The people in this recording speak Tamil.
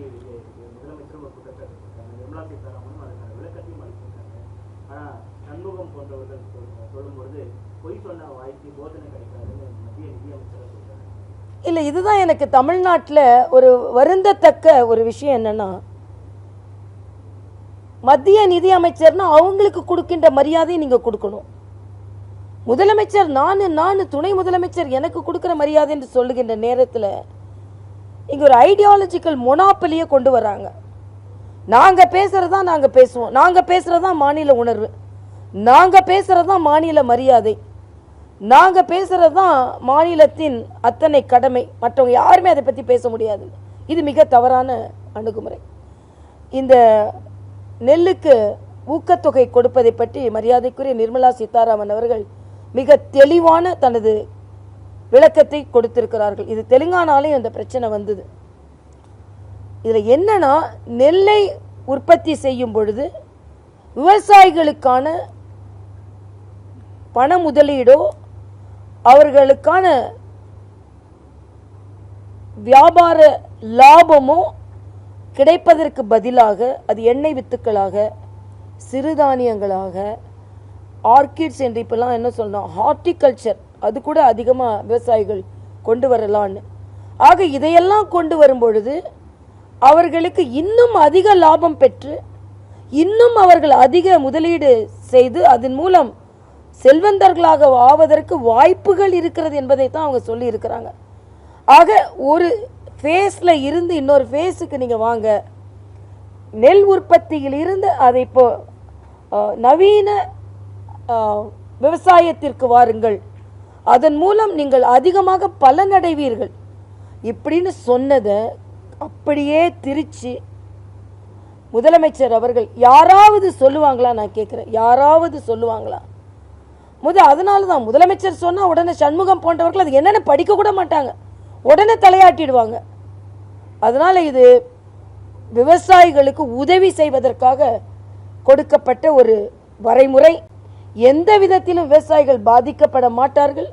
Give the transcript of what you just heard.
அறிக்கை வெளியாயிருக்கு. முதலமைச்சரும் ஒரு குற்றச்சாட்டு இருக்காங்க, நிர்மலா சீதாராமனும் அதுக்கான விளக்கத்தையும் அளிச்சிருக்காங்க. ஆனால் சண்முகம் போன்றவர்கள் சொல்லும்பொழுது பொய் சொன்ன வாய்க்கு போதனை கிடைக்காதுன்னு மத்திய நிதியமைச்சர் சொல்றாங்க. இல்லை, இதுதான் எனக்கு தமிழ்நாட்டில் ஒரு வருந்தத்தக்க ஒரு விஷயம். என்னன்னா, மத்திய நிதி அமைச்சர்னா அவங்களுக்கு கொடுக்கின்ற மரியாதையை நீங்க கொடுக்கணும். முதலமைச்சர் நான் துணை முதலமைச்சர் எனக்கு கொடுக்கிற மரியாதை என்று சொல்லுகின்ற நேரத்தில் இங்க ஒரு ஐடியாலஜிக்கல் மொனாப்பலியை கொண்டு வராங்க. நாங்க பேசுறதா நாங்க பேசுவோம், நாங்க பேசுறதா மாநில உணர்வு, நாங்க பேசுறதா மாநில மரியாதை, நாங்க பேசுறதா மாநிலத்தின் அத்தனை கடமை, மற்றவங்க யாருமே அதை பத்தி பேச முடியாது. இது மிக தவறான அணுகுமுறை. இந்த நெல்லுக்கு ஊக்கத்தொகை கொடுப்பதை பற்றி மரியாதைக்குரிய நிர்மலா சீதாராமன் அவர்கள் மிக தெளிவான தனது விளக்கத்தை கொடுத்திருக்கிறார்கள். இது தெலுங்கானாலையும் இந்த பிரச்சனை வந்தது. இதுல என்னன்னா, நெல்லை உற்பத்தி செய்யும் பொழுது விவசாயிகளுக்கான பண முதலீடோ அவர்களுக்கான வியாபார லாபமோ கிடைப்பதற்கு பதிலாக அது எண்ணெய் வித்துக்களாக, சிறுதானியங்களாக, ஆர்கிட்ஸ் என்று இப்பெல்லாம் என்ன சொல்லணும், ஹார்டிகல்ச்சர், அது கூட அதிகமாக விவசாயிகள் கொண்டு வரலான்னு. ஆக இதையெல்லாம் கொண்டு வரும் பொழுது அவர்களுக்கு இன்னும் அதிக லாபம் பெற்று இன்னும் அவர்கள் அதிக முதலீடு செய்து அதன் மூலம் செல்வந்தர்களாக ஆவதற்கு வாய்ப்புகள் இருக்கிறது என்பதை தான் அவங்க சொல்லி இருக்கிறாங்க. ஆக ஒரு ஃபேஸில் இருந்து இன்னொரு ஃபேஸுக்கு நீங்கள் வாங்க, நெல் உற்பத்தியில் இருந்து அதை இப்போ நவீன விவசாயத்திற்கு வாருங்கள், அதன் மூலம் நீங்கள் அதிகமாக பலனடைவீர்கள் இப்படின்னு சொன்னதை அப்படியே திருச்சி முதலமைச்சர் அவர்கள் யாராவது சொல்லுவாங்களா? நான் கேட்குறேன், யாராவது சொல்லுவாங்களா? அதனால தான் முதலமைச்சர் சொன்னால் உடனே சண்முகம் போன்றவர்கள் அது என்னென்ன படிக்க கூட மாட்டாங்க, உடனே தலையாட்டிடுவாங்க. அதனால இது விவசாயிகளுக்கு உதவி செய்வதற்காக கொடுக்கப்பட்ட ஒரு வரைமுறை. எந்த விதத்திலும் விவசாயிகள் பாதிக்கப்பட மாட்டார்கள்.